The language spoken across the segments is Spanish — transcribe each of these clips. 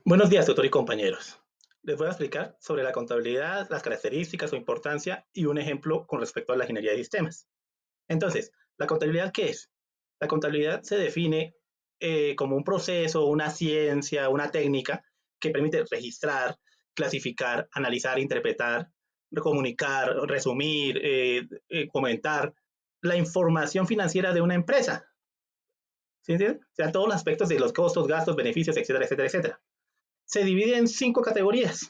Buenos días, tutor y compañeros. Les voy a explicar sobre la contabilidad, las características, su importancia y un ejemplo con respecto a la ingeniería de sistemas. Entonces, ¿la contabilidad qué es? La contabilidad se define como un proceso, una ciencia, una técnica que permite registrar, clasificar, analizar, interpretar, comunicar, resumir, comentar la información financiera de una empresa. ¿Sí entienden? O sea, todos los aspectos de los costos, gastos, beneficios, etcétera, etcétera, etcétera. Se divide en 5 categorías,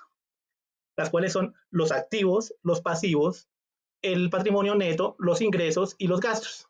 las cuales son los activos, los pasivos, el patrimonio neto, los ingresos y los gastos.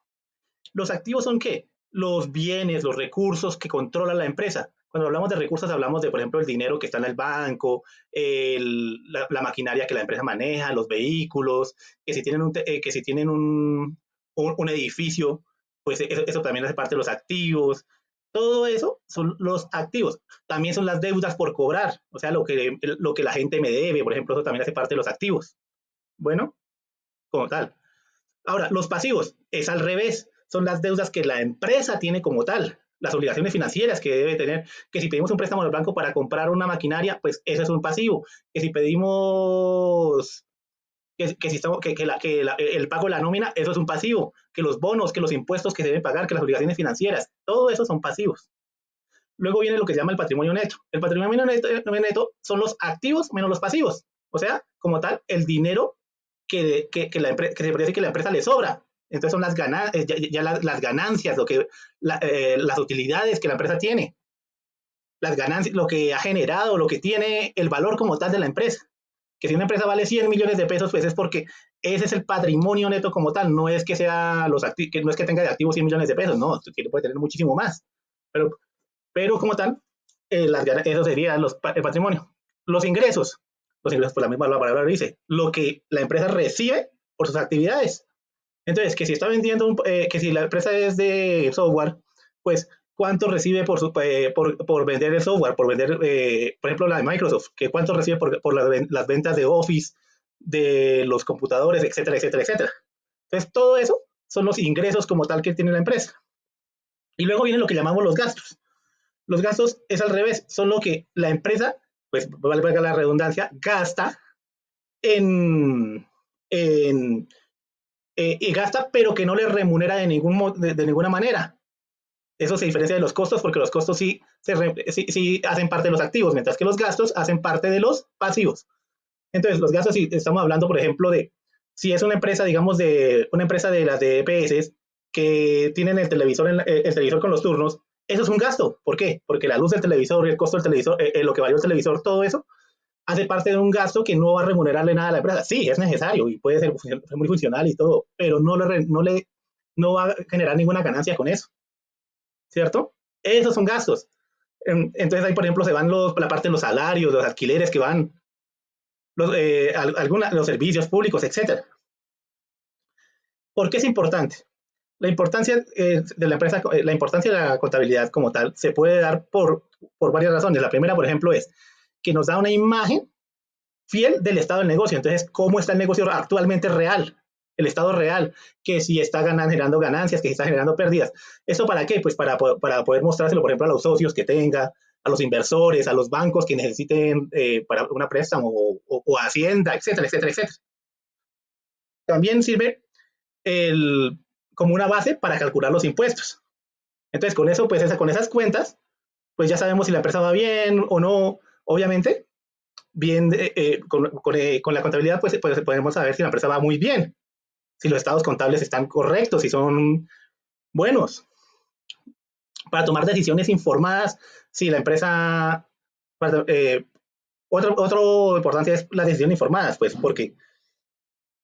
Los activos son ¿qué? Los bienes, los recursos que controla la empresa. Cuando hablamos de recursos, hablamos de, por ejemplo, el dinero que está en el banco, la maquinaria que la empresa maneja, los vehículos, que si tienen que si tienen un edificio, pues eso también hace parte de los activos. Todo eso son los activos. También son las deudas por cobrar, o sea, lo que la gente me debe, por ejemplo, eso también hace parte de los activos. Bueno, como tal. Ahora, los pasivos es al revés, son las deudas que la empresa tiene como tal, las obligaciones financieras que debe tener, que si pedimos un préstamo al banco para comprar una maquinaria, pues ese es un pasivo, que si pedimos, que si estamos, el pago de la nómina, eso es un pasivo, que los bonos, que los impuestos que se deben pagar, que las obligaciones financieras, todo eso son pasivos. Luego viene lo que se llama el patrimonio neto. El patrimonio neto son los activos menos los pasivos, o sea, como tal, el dinero que se podría decir que la empresa le sobra. Entonces son las ganancias, las ganancias, las utilidades que la empresa tiene, las ganancias, lo que ha generado, lo que tiene el valor como tal de la empresa. Que si una empresa vale 100 millones de pesos, pues es porque ese es el patrimonio neto como tal, no es que sea que no es que tenga de activos 100 millones de pesos, no, puede tener muchísimo más. Pero, pero como tal, eso sería el patrimonio. Los ingresos, por la misma palabra lo dice, lo que la empresa recibe por sus actividades. Entonces, que si está vendiendo, que si la empresa es de software, pues cuánto recibe por vender el software, por vender, por ejemplo, la de Microsoft, que cuánto recibe por las ventas de Office, de los computadores, etcétera, etcétera, etcétera. Entonces, todo eso son los ingresos como tal que tiene la empresa. Y luego viene lo que llamamos los gastos. Los gastos es al revés, son lo que la empresa, pues valga la redundancia, gasta en, en y gasta, pero que no le remunera de ninguna manera. Eso se diferencia de los costos porque los costos sí hacen parte de los activos, mientras que los gastos hacen parte de los pasivos. Entonces, los gastos, si estamos hablando, por ejemplo, de si es una empresa, digamos, de una empresa de las de EPS que tienen el televisor con los turnos, eso es un gasto. ¿Por qué? Porque la luz del televisor, el costo del televisor, lo que valió el televisor, todo eso hace parte de un gasto que no va a remunerarle nada a la empresa. Sí, es necesario y puede ser muy funcional y todo, pero no va a generar ninguna ganancia con eso, ¿cierto? Esos son gastos. Entonces ahí, por ejemplo, se van la parte de los salarios, los alquileres que van, los servicios públicos, etcétera. ¿Por qué es importante? La importancia de la empresa, la importancia de la contabilidad como tal se puede dar por varias razones. La primera, por ejemplo, es que nos da una imagen fiel del estado del negocio. Entonces, ¿cómo está el negocio actualmente real? El estado real, que si está generando ganancias, que si está generando pérdidas. ¿Eso para qué? Pues para poder mostrárselo, por ejemplo, a los socios que tenga, a los inversores, a los bancos que necesiten para una préstamo o Hacienda, etcétera, etcétera, etcétera. También sirve como una base para calcular los impuestos. Entonces, con eso, pues con esas cuentas, pues ya sabemos si la empresa va bien o no. Obviamente, bien, con la contabilidad, pues podemos saber si la empresa va muy bien, si los estados contables están correctos, si son buenos, para tomar decisiones informadas, si la empresa, otro importante es las decisiones informadas, pues porque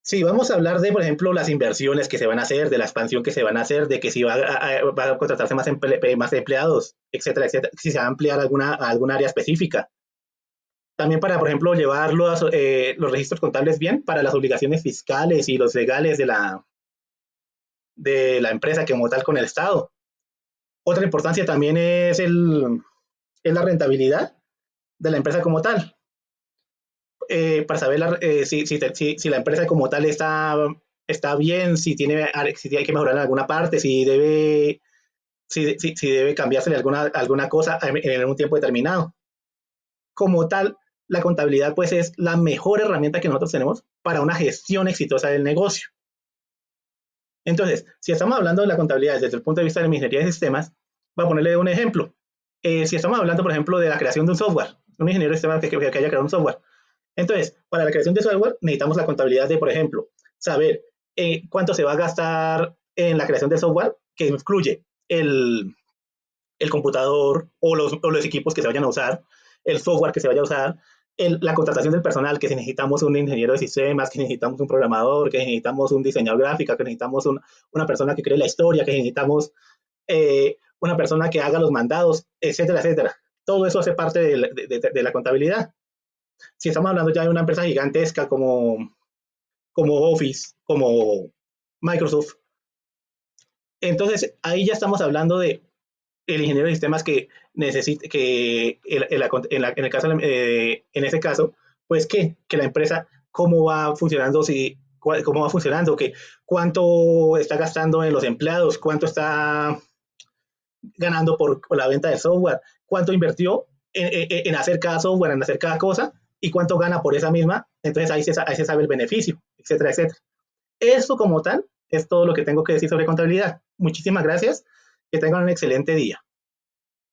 si vamos a hablar de, por ejemplo, las inversiones que se van a hacer, de la expansión que se van a hacer, de que si va a contratarse más empleados, etcétera, etcétera, si se va a ampliar alguna área específica, también para, por ejemplo, llevar los registros contables bien para las obligaciones fiscales y los legales de la empresa como tal con el Estado. Otra importancia también es la rentabilidad de la empresa como tal, para saber si la empresa como tal está bien, si hay que mejorar en alguna parte, si debe cambiarse alguna cosa en un tiempo determinado. como tal, la contabilidad pues es la mejor herramienta que nosotros tenemos para una gestión exitosa del negocio. Entonces, si estamos hablando de la contabilidad desde el punto de vista de la ingeniería de sistemas, voy a ponerle un ejemplo. Si estamos hablando, por ejemplo, de la creación de un software, un ingeniero de sistemas que haya creado un software. Entonces, para la creación de software necesitamos la contabilidad de, por ejemplo, saber cuánto se va a gastar en la creación de software, que incluye el computador o los equipos que se vayan a usar, el software que se vaya a usar, la contratación del personal, que si necesitamos un ingeniero de sistemas, que necesitamos un programador, que necesitamos un diseñador gráfico, que necesitamos una persona que cree la historia, que necesitamos una persona que haga los mandados, etcétera, etcétera. Todo eso hace parte de la contabilidad. Si estamos hablando ya de una empresa gigantesca como Office, como Microsoft, entonces ahí ya estamos hablando de el ingeniero de sistemas que necesite que en el caso en ese caso pues que la empresa cómo va funcionando, si cómo va funcionando, que cuánto está gastando en los empleados, cuánto está ganando por la venta de software, cuánto invirtió en hacer cada software, en hacer cada cosa y cuánto gana por esa misma. Entonces ahí se sabe el beneficio, etcétera, etcétera. Eso como tal es todo lo que tengo que decir sobre contabilidad. Muchísimas gracias. Que tengan un excelente día.